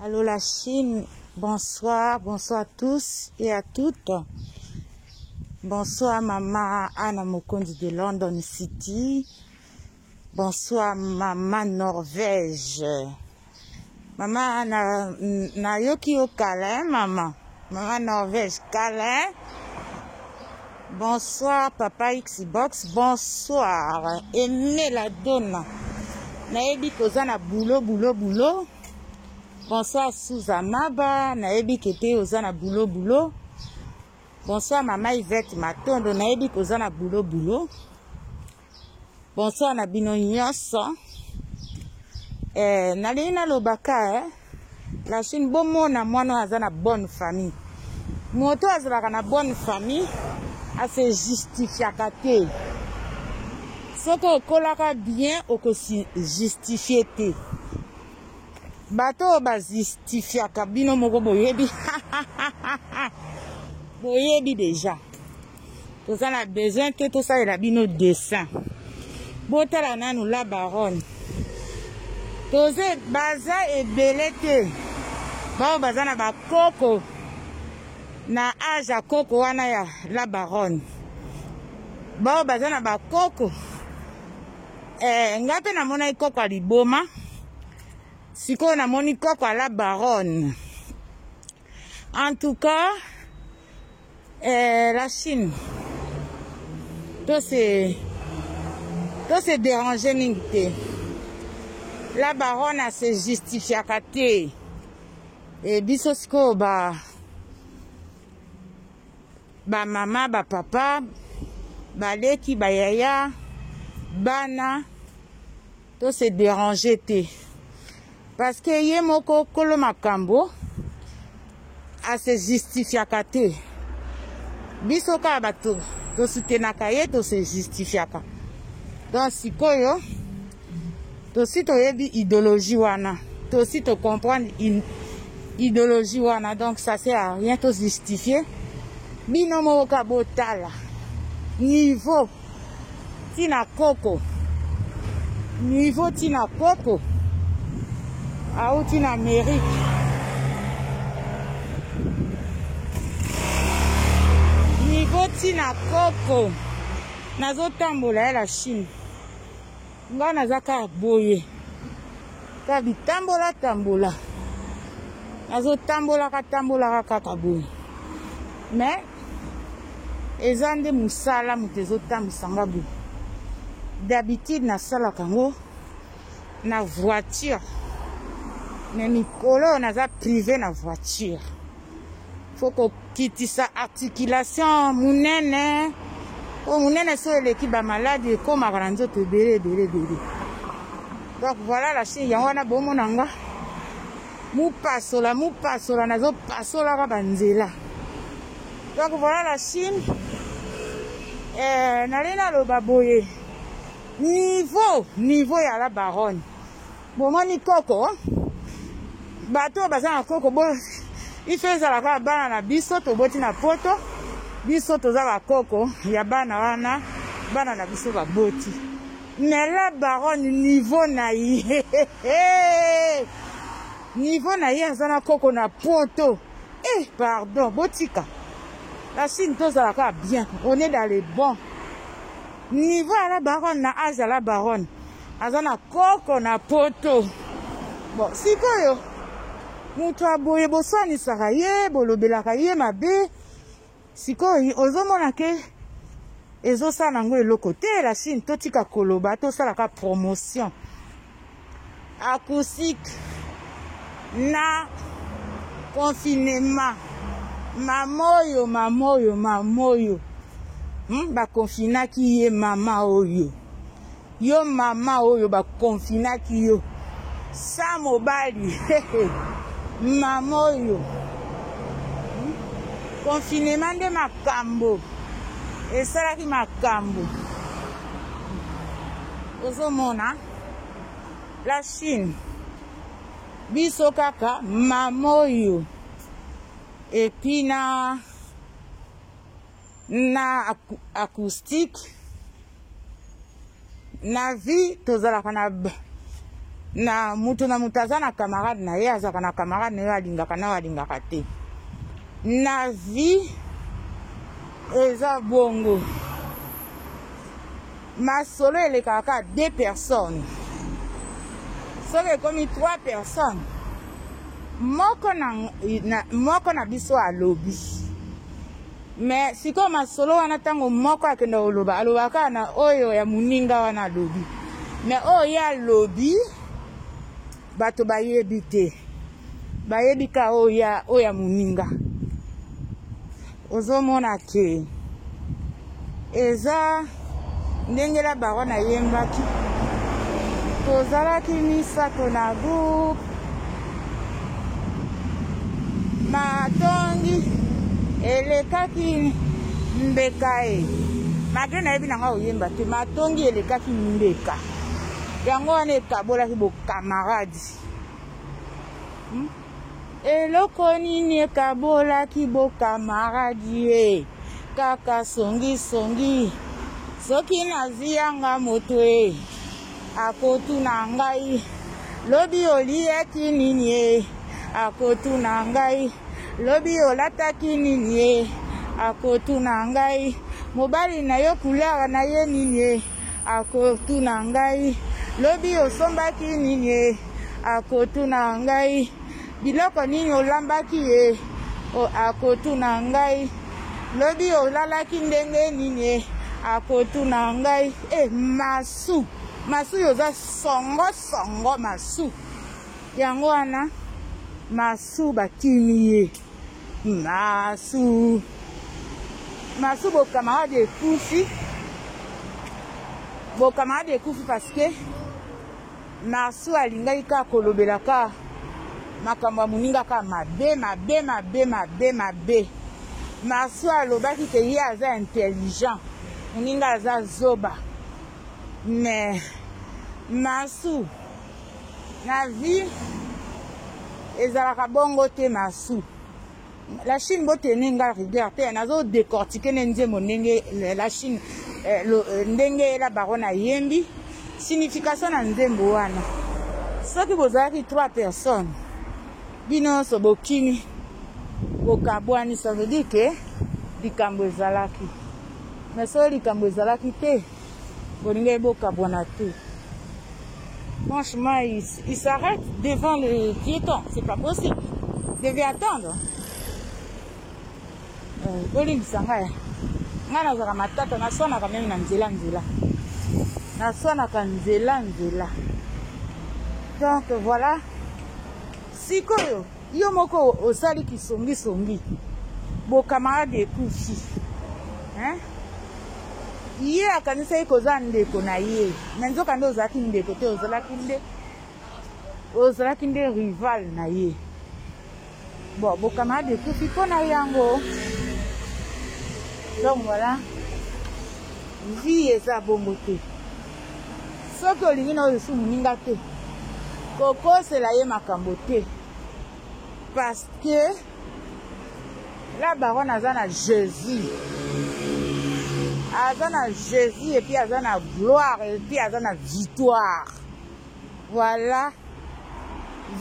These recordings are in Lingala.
Allô la Chine, bonsoir à tous et à toutes. Bonsoir maman Anna Mokondi de London City. Bonsoir maman Norvège. Maman na yoki au câlin maman. Maman Norvège câlin. Bonsoir papa Xbox. Bonsoir. Aimé la donne. Naebi kozana boulot. Bonsoir Suzamaba, naebi kete ozana boulot. Bonsoir maman Yvette Matondo, naebi kozana boulot. Bonsoir na bino nyonso. Nalina lobaka la Chine bomona mwana azana bonne famille. Moto azalaka na bonne famille a se justifiaka te. Soko okolaka bien okosi justifier te. Bato ba justifiaka bino moko boyebi. Boyebi déjà. Tout ça a besoin que tout ça il a bino dessin. Botala nanu la baronne. Toze baza e belete. Bao baza na ba koko. Na aja koko wana ya la baronne. Bao baza na ba koko. Ngape na mona ikoko aliboma. Siko na moni koko à la baronne. En tout cas, la Chine, tout se déranger n'ingité. La baronne a se justifié à côté. Et biso siko ba maman, ba papa, ba leki, ba yaya, bana, tout se déranger te. Parce que ye moko kolo makambo a se justifiaka te. Biso ka bato to soutenaka ye to se justifiaka. Donc sikoyo to si to yebi idéologie wana, to si to comprendre idéologie wana, donc ça sert à rien to justifier. Bino moko ka botala niveau tina koko. Niveau tina koko. Auti en Amérique. Niveau tina koko. Nazo tambola la Chine. Nga nazaka boye. Kabi tambola. Nazo tambola kaka boye. Mais ezande musala mutezo tambisanga boye. D'habitude na sala kango na voiture. Mais Nicolo naza privé na voiture. Faut qu'on quitte sa articulation munene. Oh munene so eleki ba malade comme aranzo te bele. Donc voilà la Chine yango na bomo nanga. Mu pasola nazo pasola ka banzela. Donc voilà la Chine. Nalena lo baboye. Niveau ya la baronne. Bon moni koko. Bato bazana koko bo ifeza la ka bana na biso to boti na poto biso to za ba koko ya bana wana bana na biso ba boti mais la baronne niveau na ye niveau na ye azana koko na poto pardon botika la Chine to za la ka bien on est dans les bons niveau à la baronne na âge à la baronne azana koko na poto bon sikoyo mutu aboye bosani saka ye bolobelaka ye mabe sikoyo ozomona ke ezosala nango eloko te la Chine totika koloba tosalaka promotion acoustique na confinement mamoyo bakonfinaki ye mama oyo yo mama oyo bakonfinaki yo sa mobali mama oyo confinement de makambo esalaki makambo ozomona la Chine biso kaka mama oyo epi na acoustique na vie tozalaka na mutu aza na camarade na ye azaka na camarade na ye alingaka na alingaka te na vie eza bongo masolo elekaka kaka 2 personnes soki ekomi 3 personnes moko na biso alobi mais sikoyo masolo wana ntango moko akenda koloba alobaka na oyo ya moninga wana alobi mais oyo ye alobi bato bayebi te bayebi ka oyo ya moninga ozomona ke eza ndenge la baron ayembaki tozalaki misato na groupe matongi elekaki mbeka e malgré nayebi nanga oyemba te matongi elekaki mbeka yango wana ekabolaki bokamaradi eloko nini ekabolaki bokamaradi e kaka songi soki naziyanga moto e akotuna ngai lobi olieki nini e akotuna ngai lobi olataki nini e akotuna ngai mobali na yo couleur na ye nini e akotuna ngai lobi osombaki nini e akotuna ngai biloko nini olambaki e akotuna ngai lobi olalaki ndenge nini e akotuna ngai masu yoza songo masu yango wana masu bakimi ye masu bokamarade ekufi parce que masu alingaki kaka kolobelaka makambo ya moninga kaka mabe masu alobaki ke ye aza intelligent moninga aza zoba mais masu na vie ezalaka bongo te masu la Chine botene nga rigueur te nazo décortiquer nzembo ndenge la Chine ndenge la baron ayembi signification na nzembo wana soki bozalaki 3 personnes bino so bokini bokabwani ça veut dire que likambo ezalaki mais so likambo ezalaki te bolinga bokabwana te. Franchement, il s'arrête devant le piéton. C'est pas possible. Il devait attendre. Boling sangaya. Ngana zaka matata na sona quand même na nzela. Na sona ka nzela. Donc voilà. Sikoyo, yo moko osali ki songi. Bo camarade ekufi. Hein? Ye akanisa ikoza ndeko na ye menzoka ndo ozalaki ndeko te ozalaki nde rival na ye bon bokamarade ekufi mpo na yango donc voilà vie eza bongo te soki olingi na oyo su moninga te kokosela ye makambo te parce que la baronne aza na Jésus et puis aza na gloire et puis aza na victoire. Voilà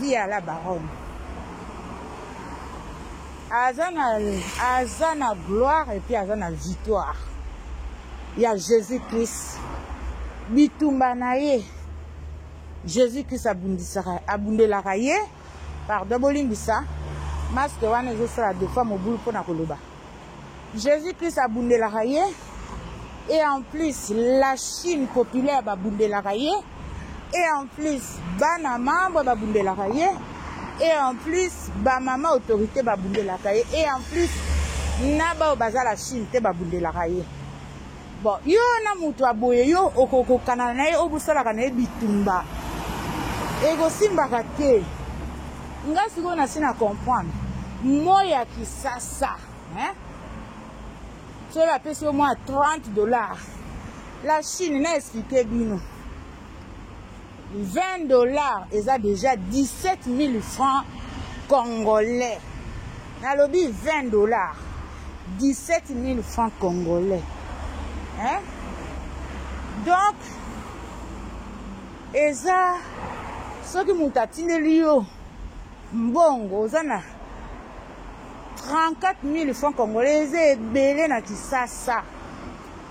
vie à la baronne. Aza na gloire et puis aza na victoire. Il y a Jésus-Christ. Bitumba na ye. Jésus-Christ abundelaka ye. Pardon bolimbisa. Masque wana ezosala deux fois mobulu pona koloba. Jésus-Christ abundelaka ye. Et en plus, la Chine populaire va bounder la raye. Et en plus, bana membre va bounder la raye. Et en plus, ba maman autorité va bounder la raye. Et en plus, naba baza la Chine te va bounder la raye. Bon, yo na mutu aboye yo okoko kanana ye obusala kana bitumba. Ego simba kate. Nga siko na sina comprendre. Moya kisasa, hein? So la paie au moins $30. La Chine n'a expliqué bino. $20, et ça déjà 17 000 francs congolais. Dans le lobby, $20. 17 000 francs congolais. Hein? Donc, et ça, soki mutu atindeli yo mbongo oza na 34 000 francs congolais eza ebele na Kisasa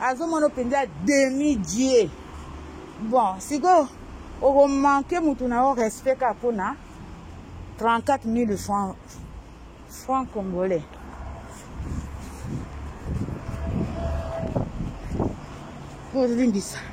azomona mpenza demi-dieu. Bon sikoyo okomanke mutu na yo respect ka mpona 34 000 francs congolais. Ozolimbisa